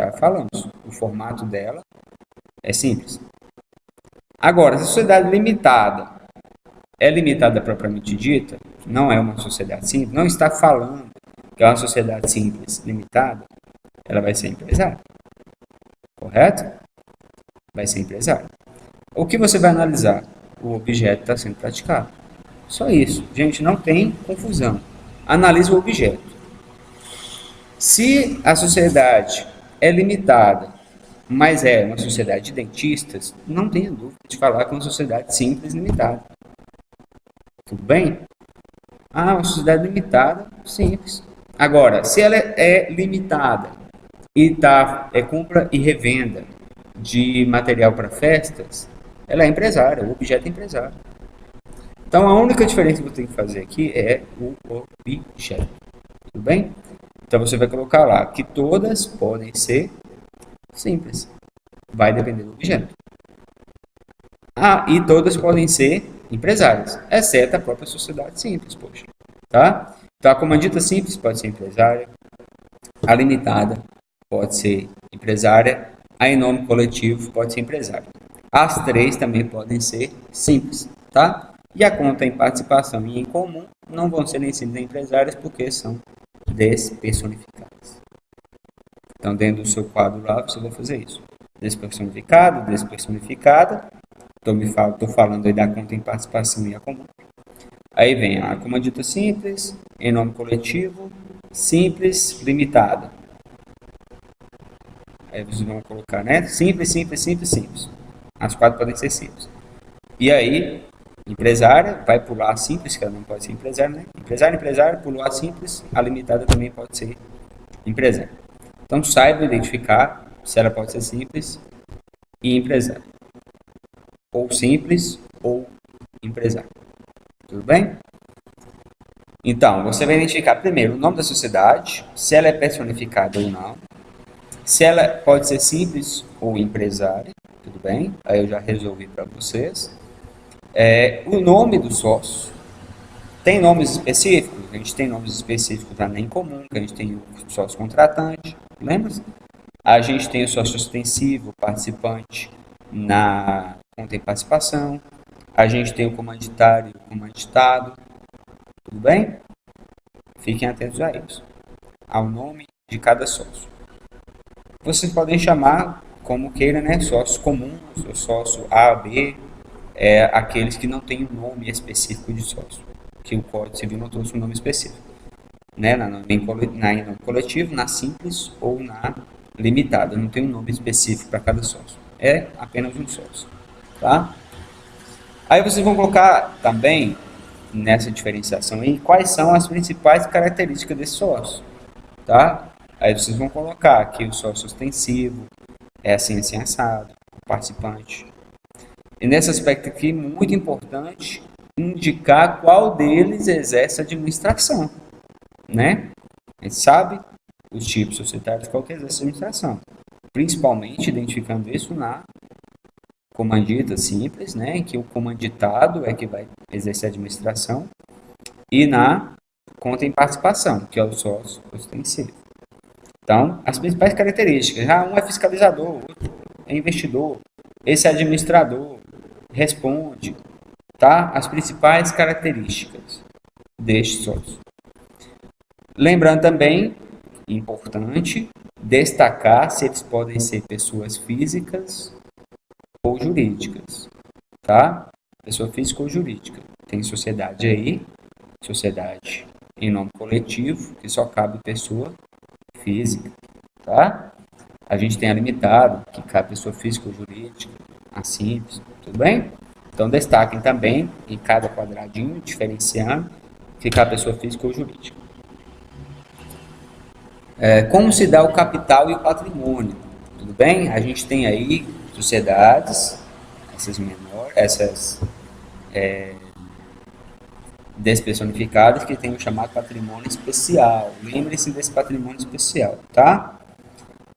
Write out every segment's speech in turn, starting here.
já falamos, o formato dela é simples. Agora, se a sociedade limitada é limitada propriamente dita, não é uma sociedade simples, não está falando que é uma sociedade simples limitada, ela vai ser empresária. Correto? Vai ser empresária. O que você vai analisar? O objeto está sendo praticado. Só isso. Gente, não tem confusão. Analisa o objeto. Se a sociedade é limitada, mas é uma sociedade de dentistas, não tenha dúvida de falar que é uma sociedade simples limitada. Tudo bem? Ah, uma sociedade limitada, simples. Agora, se ela é limitada e é compra e revenda de material para festas, ela é empresária, o objeto é empresário. Então, a única diferença que você tem que fazer aqui é o objeto. Tudo bem? Então, você vai colocar lá que todas podem ser simples. Vai depender do objeto. Ah, e todas podem ser empresárias, exceto a própria sociedade simples, poxa. Tá? Então, a comandita simples pode ser empresária, a limitada pode ser empresária, a em nome coletivo pode ser empresária. As três também podem ser simples, tá? E a conta em participação e em comum não vão ser nem simples nem empresárias porque são despersonificadas. Então, dentro do seu quadro lá, você vai fazer isso. Despersonificado, despersonificada. Estou falando aí da conta em participação e a comum. Aí vem a comandita simples, em nome coletivo, simples, limitada. Aí vocês vão colocar, né? Simples, simples, simples, simples. As quatro podem ser simples. E aí, empresária, vai pular a simples, que ela não pode ser empresária, né? Empresária, pulou a simples, a limitada também pode ser empresária. Então, saiba identificar se ela pode ser simples e empresária. Ou simples ou empresário. Tudo bem? Então, você vai identificar primeiro o nome da sociedade, se ela é personificada ou não, se ela pode ser simples ou empresária, tudo bem? Aí eu já resolvi para vocês. O nome do sócio. Tem nomes específicos? A gente tem nomes específicos da NEM comum, que a gente tem o sócio contratante, lembra-se? A gente tem o sócio ostensivo, participante na conta em participação. A gente tem o comanditário e o comanditado. Tudo bem? Fiquem atentos a isso. Ao nome de cada sócio. Vocês podem chamar como queira, né? Sócio comum, sócio A, B, aqueles que não têm um nome específico de sócio, que o Código Civil não trouxe um nome específico, né? Na nome coletivo, na simples ou na limitada, não tem um nome específico para cada sócio, é apenas um sócio, tá? Aí vocês vão colocar também nessa diferenciação aí quais são as principais características desse sócio, tá? Aí vocês vão colocar que o sócio ostensivo é assim assado, o participante. E nesse aspecto aqui, muito importante, indicar qual deles exerce a administração, né? A gente sabe os tipos societários qual que exerce a administração, principalmente identificando isso na comandita simples, né? Em que o comanditado é que vai exercer a administração, e na conta em participação, que é o sócio ostensivo. Então, as principais características, um é fiscalizador, outro é investidor, esse é administrador, responde, tá? As principais características deste sócio. Lembrando também, importante, destacar se eles podem ser pessoas físicas ou jurídicas, tá? Pessoa física ou jurídica. Tem sociedade aí, sociedade em nome coletivo, que só cabe pessoa física, tá? A gente tem a limitada, que cabe pessoa física ou jurídica, a simples, tudo bem? Então, destaquem também, em cada quadradinho, diferenciando, que cabe pessoa física ou jurídica. Como se dá o capital e o patrimônio, tudo bem? A gente tem aí sociedades, essas menores, essas despersonificadas, que tem o chamado patrimônio especial. Lembrem-se desse patrimônio especial, tá?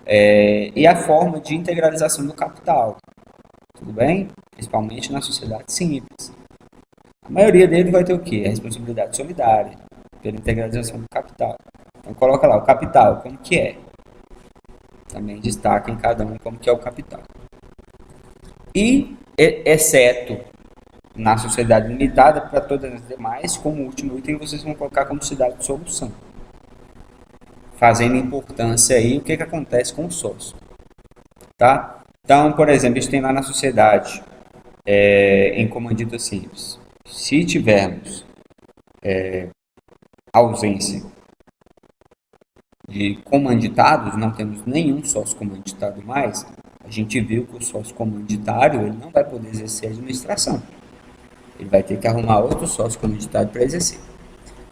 E a forma de integralização do capital, tudo bem? Principalmente na sociedade simples. A maioria deles vai ter o quê? A responsabilidade solidária, pela integralização do capital. Então, coloca lá o capital, como que é? Também destaca em cada um como que é o capital. E, exceto na sociedade limitada, para todas as demais, como último item, vocês vão colocar como cidade de solução. Fazendo importância aí, o que acontece com o sócio. Tá? Então, por exemplo, a gente tem lá na sociedade, em comandita simples. Se tivermos ausência de comanditados, não temos nenhum sócio comanditado mais, a gente viu que o sócio comanditário ele não vai poder exercer a administração. Ele vai ter que arrumar outro sócio comanditado para exercer.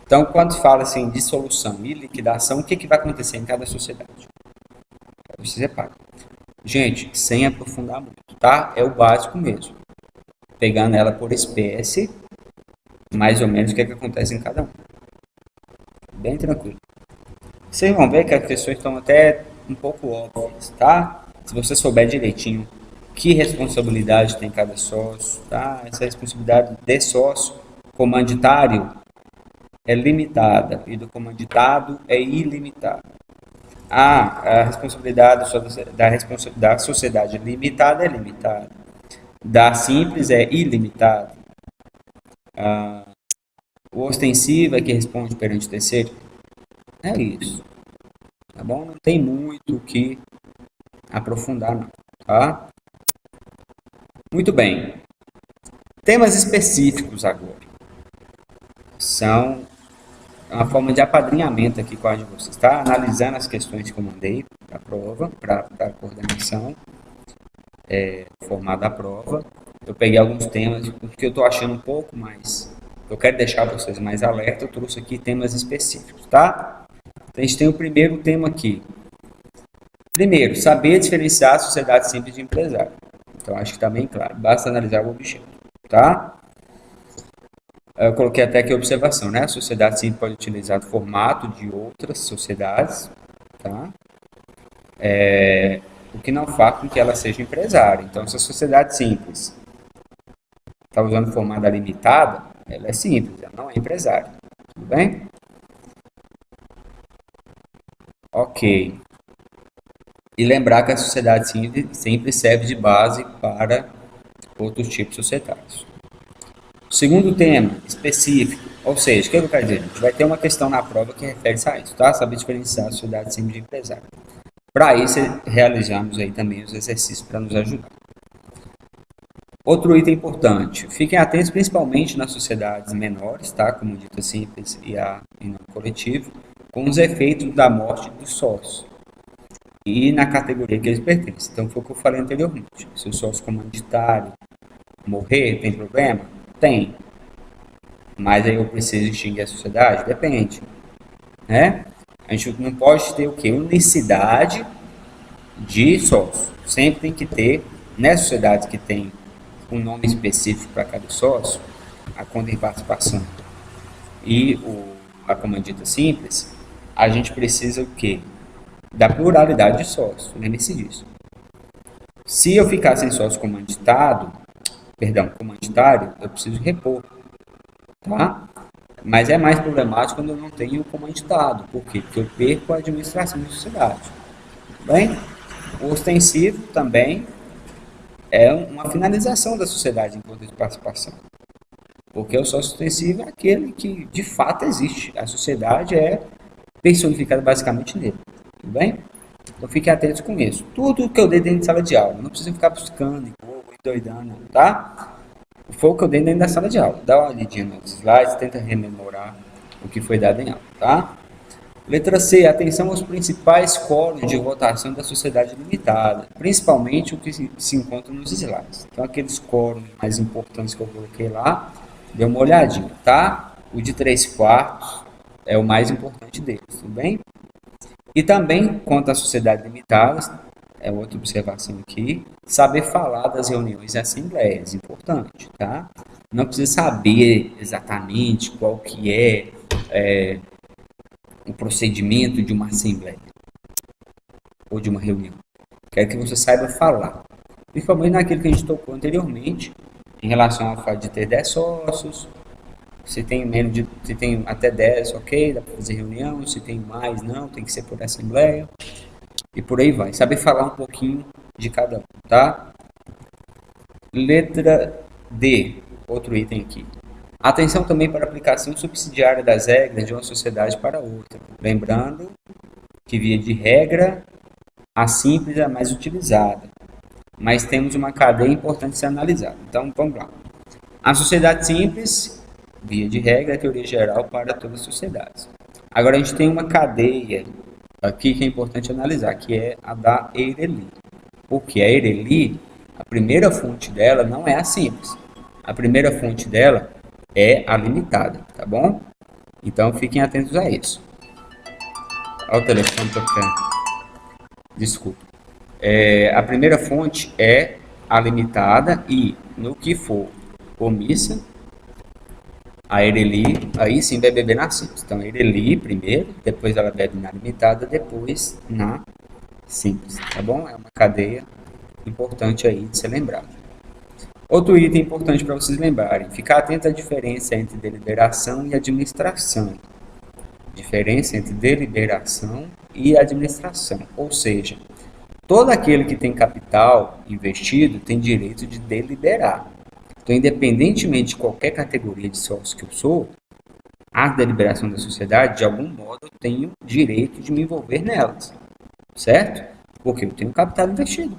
Então, quando se fala assim, dissolução e liquidação, o que vai acontecer em cada sociedade? Você separa. Gente, sem aprofundar muito, tá? É o básico mesmo. Pegando ela por espécie, mais ou menos o que acontece em cada um. Bem tranquilo. Vocês vão ver que as questões estão até um pouco óbvias, tá? Se você souber direitinho que responsabilidade tem cada sócio, tá? Essa responsabilidade de sócio comanditário é limitada e do comanditado é ilimitada. A responsabilidade da sociedade limitada é limitada. Da simples é ilimitada. O ostensivo é que responde perante o terceiro. É isso. Tá bom? Não tem muito o que aprofundar, não. Tá? Muito bem. Temas específicos agora. São uma forma de apadrinhamento aqui com a de vocês, tá? Analisando as questões que eu mandei para a prova, para a coordenação, formada a prova. Eu peguei alguns temas que eu estou achando um pouco mais. Eu quero deixar vocês mais alerta, eu trouxe aqui temas específicos, tá? Então, a gente tem o primeiro tema aqui. Primeiro, saber diferenciar a sociedade simples de empresário. Então, acho que está bem claro. Basta analisar o objeto, tá? Eu coloquei até aqui a observação, né? A sociedade simples pode utilizar o formato de outras sociedades, tá? O que não faz com que ela seja empresária. Então, se a sociedade simples está usando formada limitada, ela é simples, ela não é empresária. Tudo bem? Ok. E lembrar que a sociedade sempre serve de base para outros tipos societários. Segundo tema, específico, ou seja, o que eu quero dizer? A gente vai ter uma questão na prova que refere-se a isso, tá? Saber diferenciar a sociedade simples de empresário. Para isso, realizamos aí também os exercícios para nos ajudar. Outro item importante, fiquem atentos principalmente nas sociedades menores, tá? Como dita simples e não coletivo, com os efeitos da morte do sócio e na categoria que eles pertencem. Então, foi o que eu falei anteriormente. Se o sócio comanditário morrer, tem problema? Tem. Mas aí eu preciso extinguir a sociedade? Depende. Né? A gente não pode ter o quê? Unicidade de sócio. Sempre tem que ter, nessa sociedade que tem um nome específico para cada sócio, a conta em participação e a comandita simples, a gente precisa o quê? Da pluralidade de sócios. Lembre-se disso. Se eu ficar sem sócio comanditário, eu preciso repor. Tá? Mas é mais problemático quando eu não tenho comanditado. Por quê? Porque eu perco a administração da sociedade. Tudo bem? O ostensivo também é uma finalização da sociedade em conta de participação. Porque o sócio ostensivo é aquele que de fato existe. A sociedade é personificada basicamente nele. Tudo bem? Então fiquem atentos com isso. Tudo que eu dei dentro de sala de aula. Não precisa ficar buscando e doidando, tá? Foi o que eu dei dentro da sala de aula. Dá uma olhadinha nos slides, tenta rememorar o que foi dado em aula, tá? Letra C. Atenção aos principais quóruns de votação da sociedade limitada, principalmente o que se encontra nos slides. Então, aqueles quóruns mais importantes que eu coloquei lá, dê uma olhadinha, tá? O de 3/4 é o mais importante deles, tudo bem? E também, quanto à sociedade limitada, é outra observação aqui, saber falar das reuniões e assembleias, importante, tá? Não precisa saber exatamente qual que é o procedimento de uma assembleia ou de uma reunião. Quero que você saiba falar, principalmente naquilo que a gente tocou anteriormente, em relação ao fato de ter 10 sócios. Se tem até 10, ok, dá para fazer reunião. Se tem mais, não, tem que ser por assembleia. e por aí vai. Saber falar um pouquinho de cada um, tá? Letra D, outro item aqui. Atenção também para a aplicação subsidiária das regras de uma sociedade para outra. Lembrando que, via de regra, a simples é a mais utilizada, mas temos uma cadeia importante a ser analisada. Então, vamos lá. A sociedade simples, via de regra, é a teoria geral para todas as sociedades. Agora, a gente tem uma cadeia aqui que é importante analisar, que é a da Eireli. Porque a Eireli, a primeira fonte dela não é a simples. A primeira fonte dela é a limitada, tá bom? Então, fiquem atentos a isso. Olha o telefone tocando. Desculpa. A primeira fonte é a limitada e, no que for omissa, a Eireli, aí sim vai beber na simples. Então, a Eireli primeiro, depois ela bebe na limitada, depois na simples, tá bom? É uma cadeia importante aí de ser lembrado. Outro item importante para vocês lembrarem, ficar atento à diferença entre deliberação e administração. Diferença entre deliberação e administração, ou seja, todo aquele que tem capital investido tem direito de deliberar. Então, independentemente de qualquer categoria de sócio que eu sou, a deliberação da sociedade, de algum modo, eu tenho direito de me envolver nelas, certo? Porque eu tenho capital investido.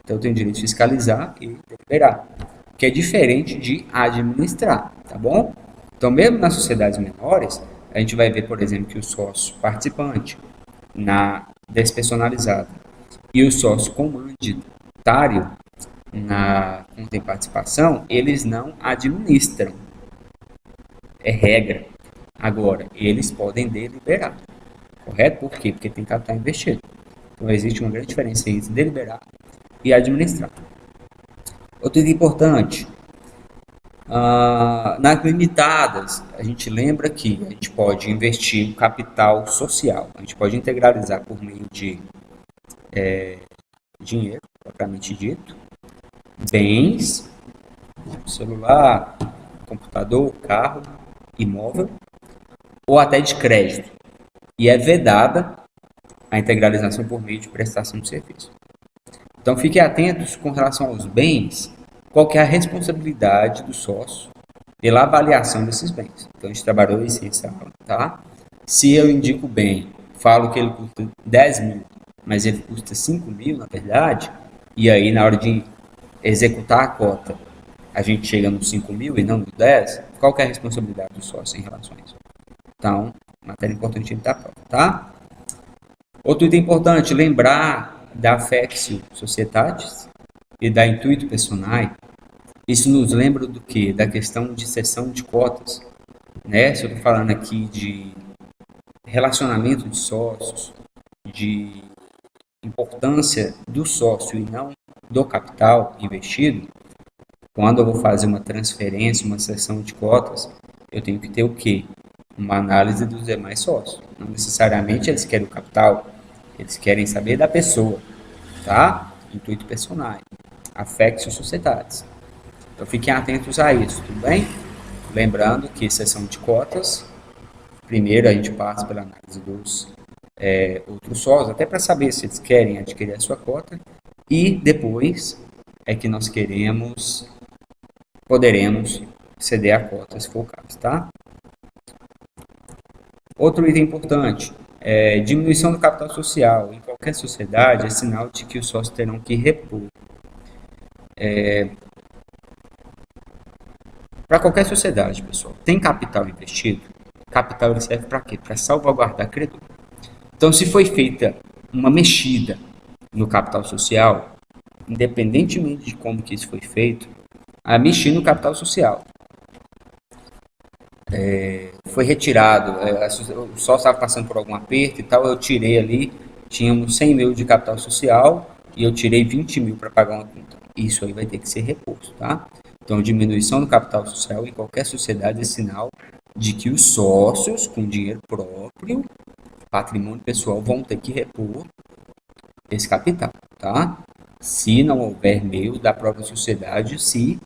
Então, eu tenho direito de fiscalizar e deliberar, que é diferente de administrar, tá bom? Então, mesmo nas sociedades menores, a gente vai ver, por exemplo, que o sócio participante na despersonalizada e o sócio comanditário na tem participação, eles não administram. É regra. Agora, eles podem deliberar. Correto? Por quê? Porque tem capital investido. Então, existe uma grande diferença entre deliberar e administrar. Outro item importante. Nas limitadas, a gente lembra que a gente pode investir em capital social. A gente pode integralizar por meio de dinheiro, propriamente dito, bens, celular, computador, carro, imóvel, ou até de crédito. E é vedada a integralização por meio de prestação de serviço. Então, fiquem atentos com relação aos bens, qual que é a responsabilidade do sócio pela avaliação desses bens. Então, a gente trabalhou isso em aula, tá? Se eu indico bem, falo que ele custa 10 mil, mas ele custa 5 mil, na verdade, e aí na hora de executar a cota, a gente chega nos 5 mil e não nos 10, qual que é a responsabilidade do sócio em relação a isso? Então, matéria importante da prova, tá? Outro item importante, lembrar da Affectio Societatis e da Intuito Personae. Isso nos lembra do quê? Da questão de cessão de cotas, né? Se eu estou falando aqui de relacionamento de sócios, de importância do sócio e não do capital investido, quando eu vou fazer uma transferência, uma cessão de cotas, eu tenho que ter o quê? Uma análise dos demais sócios. Não necessariamente eles querem o capital, eles querem saber da pessoa, tá? Intuito Personae, Affectio Societatis. Então fiquem atentos a isso, tudo bem? Lembrando que cessão de cotas, primeiro a gente passa pela análise dos outros sócios, até para saber se eles querem adquirir a sua cota, e depois é que nós poderemos ceder a cota, se for o caso, tá? Outro item importante, diminuição do capital social. Em qualquer sociedade, é sinal de que os sócios terão que repor. Para qualquer sociedade, pessoal, tem capital investido? Capital ele serve para quê? Para salvaguardar credor. Então, se foi feita uma mexida no capital social, independentemente de como que isso foi feito, a mexer no capital social. Foi retirado, o sócio estava passando por algum aperto e tal, eu tirei ali, tínhamos 100 mil de capital social e eu tirei 20 mil para pagar uma conta. Isso aí vai ter que ser reposto, tá? Então, diminuição do capital social em qualquer sociedade é sinal de que os sócios com dinheiro próprio, patrimônio pessoal, vão ter que repor esse capital, tá? Se não houver meio da própria sociedade se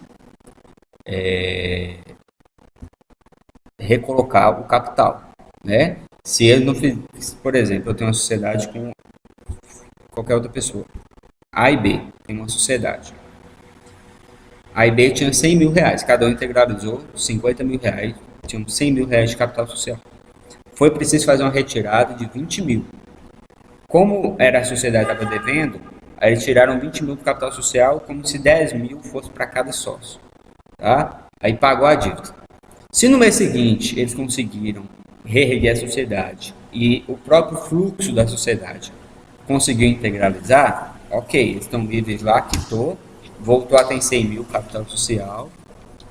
recolocar o capital, né? Se ele não fiz, por exemplo, eu tenho uma sociedade com qualquer outra pessoa. A e B tem uma sociedade. A e B tinha 100 mil reais, cada um integralizou 50 mil reais, tinham 100 mil reais de capital social. Foi preciso fazer uma retirada de 20 mil. Como era a sociedade que estava devendo, aí eles tiraram 20 mil do capital social, como se 10 mil fosse para cada sócio. Tá? Aí pagou a dívida. Se no mês seguinte eles conseguiram reerguer a sociedade e o próprio fluxo da sociedade conseguiu integralizar, ok, eles estão livres lá, quitou, voltou a ter 100 mil capital social,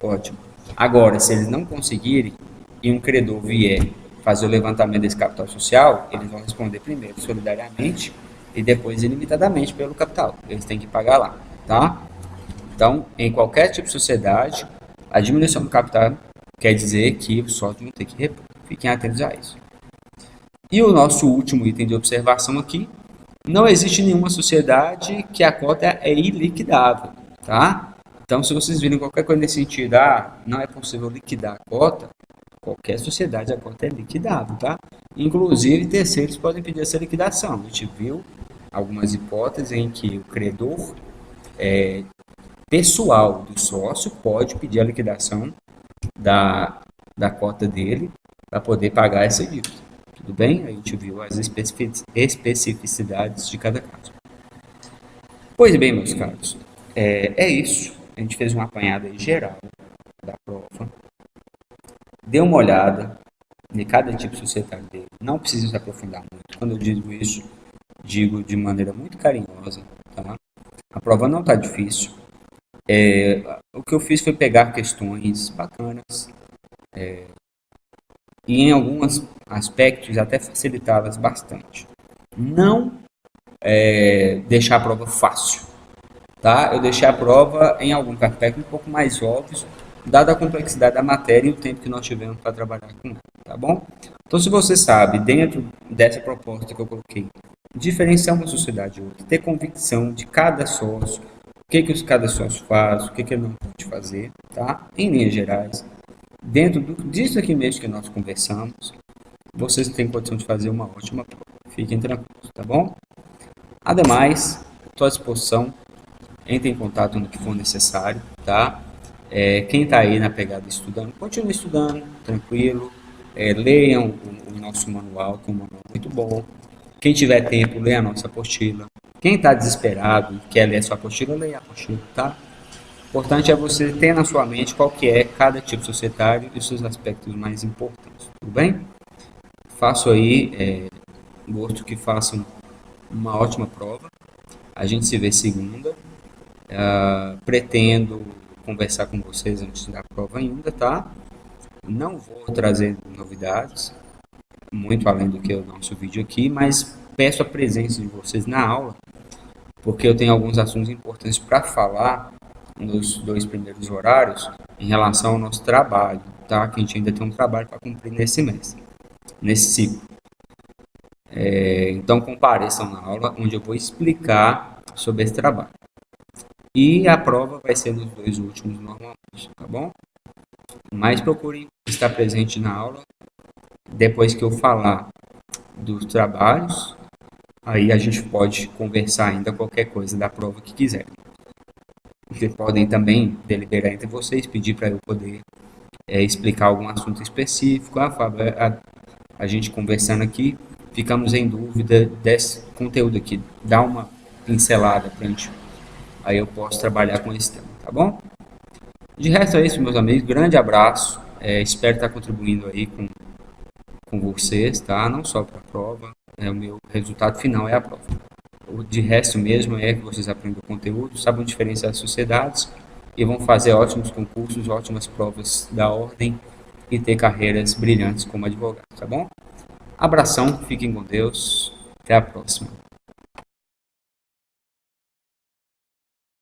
ótimo. Agora, se eles não conseguirem e um credor vier fazer o levantamento desse capital social, eles vão responder primeiro solidariamente e depois ilimitadamente pelo capital. Eles têm que pagar lá, tá? Então, em qualquer tipo de sociedade, a diminuição do capital quer dizer que os sócios vão ter que repor. Fiquem atentos a isso. E o nosso último item de observação aqui, não existe nenhuma sociedade que a cota é iliquidável, tá? Então, se vocês virem qualquer coisa nesse sentido, não é possível liquidar a cota, qualquer sociedade a cota é liquidável, tá? Inclusive, terceiros podem pedir essa liquidação. A gente viu algumas hipóteses em que o credor pessoal do sócio pode pedir a liquidação da cota dele para poder pagar essa dívida. Tudo bem? A gente viu as especificidades de cada caso. Pois bem, meus caros, é isso. A gente fez uma apanhada aí geral da prova. Dê uma olhada em cada tipo societário dele. Não precisa se aprofundar muito. Quando eu digo isso, digo de maneira muito carinhosa. Tá? A prova não está difícil. O que eu fiz foi pegar questões bacanas e em alguns aspectos até facilitá-las bastante. Não deixar a prova fácil, tá? Eu deixei a prova em alguns aspectos um pouco mais óbvios, dada a complexidade da matéria e o tempo que nós tivemos para trabalhar com ela, tá bom? Então, se você sabe, dentro dessa proposta que eu coloquei, diferenciar uma sociedade de outra, ter convicção de cada sócio, o que cada sócio faz, o que ele não pode fazer, tá? Em linhas gerais, dentro disso aqui mesmo que nós conversamos, vocês têm condição de fazer uma ótima prova. Fiquem tranquilos, tá bom? Ademais, estou à disposição, entre em contato no que for necessário, tá? Quem está aí na pegada estudando, continue estudando, tranquilo, leiam o nosso manual, que é um manual muito bom. Quem tiver tempo, leia a nossa apostila. Quem está desesperado e quer ler a sua apostila, leia a apostila, tá? O importante é você ter na sua mente qual que é cada tipo societário e os seus aspectos mais importantes, tudo bem? Faço aí, gosto que façam uma ótima prova. A gente se vê segunda. Pretendo conversar com vocês antes da prova ainda, tá? Não vou trazer novidades, muito além do que o nosso vídeo aqui, mas peço a presença de vocês na aula, porque eu tenho alguns assuntos importantes para falar nos 2 primeiros horários em relação ao nosso trabalho, tá? Que a gente ainda tem um trabalho para cumprir nesse mês, nesse ciclo. Então compareçam na aula, onde eu vou explicar sobre esse trabalho. E a prova vai ser nos 2 últimos normalmente, tá bom? Mas procurem estar presente na aula. Depois que eu falar dos trabalhos, aí a gente pode conversar ainda qualquer coisa da prova que quiserem. Vocês podem também deliberar entre vocês, pedir para eu poder explicar algum assunto específico. Fábio, a gente conversando aqui, ficamos em dúvida desse conteúdo aqui. Dá uma pincelada para a gente. Aí eu posso trabalhar com esse tema, tá bom? De resto é isso, meus amigos. Grande abraço. Espero estar contribuindo aí com vocês, tá? Não só para a prova. O meu resultado final é a prova. De resto mesmo é que vocês aprendam o conteúdo, sabem diferenciar as sociedades e vão fazer ótimos concursos, ótimas provas da ordem e ter carreiras brilhantes como advogado, tá bom? Abração, fiquem com Deus. Até a próxima.